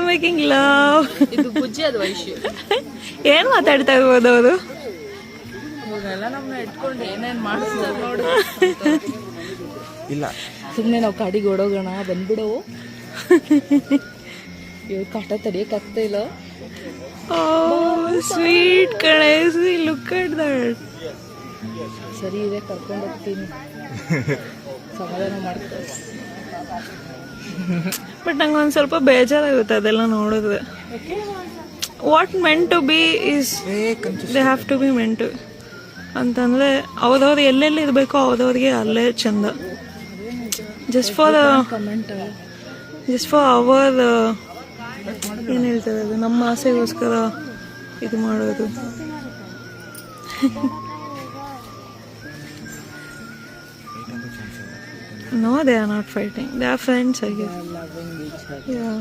Making love. ಇದು ಬುಜ್ಜಿ ಅದು ವೈಶು. ಏನ್ ಮಾತಾಡ್ತಾ ಇರ್ಬೋದು ಅವರು? ಇವರೆಲ್ಲ ನಮ್ಮನ್ನ ಇಟ್ಕೊಂಡು ಏನೇನ್ ಮಾಡಿಸ್ತಾರೆ ನೋಡು. ಇಲ್ಲ ಸುಮ್ಮನೆ ನಾವು ಕಾಡಿಗೆ ಓಡೋಗೋಣ ಬಂದ್ಬಿಡು. ಇವ್ರು ಕಾಟ ತಡಿಯಕ್ಕಾಗ್ತಾ ಇಲ್ಲ. ಸ್ವೀಟ್ ಕಣೆ, ಲುಕ್ ಅಟ್ ದಟ್. ಸರಿ ಇದೆ, ಕರ್ಕೊಂಡು ಹೋಗ್ತೀನಿ, ಸಮಾಧಾನ ಮಾಡ್ತಾರೆ. ಬಟ್ ನಂಗೆ ಒಂದು ಸ್ವಲ್ಪ ಬೇಜಾರಾಗುತ್ತೆ ಅದೆಲ್ಲ ನೋಡಿದ್ರೆ. What meant to be is they have to be meant ಅಂತಂದರೆ ಅವ್ರವ್ರು ಎಲ್ಲೆಲ್ಲಿ ಇರಬೇಕೋ ಅವ್ರವ್ರಿಗೆ ಅಲ್ಲೇ ಚಂದ. ಜಸ್ಟ್ ಫಾರ್ ಅವರ್ ಏನು ಹೇಳ್ತಾರೆ ಅದು, ನಮ್ಮ ಆಸೆಗೋಸ್ಕರ ಇದು ಮಾಡೋದು. No, they are not fighting. They are friends, I guess. Yeah.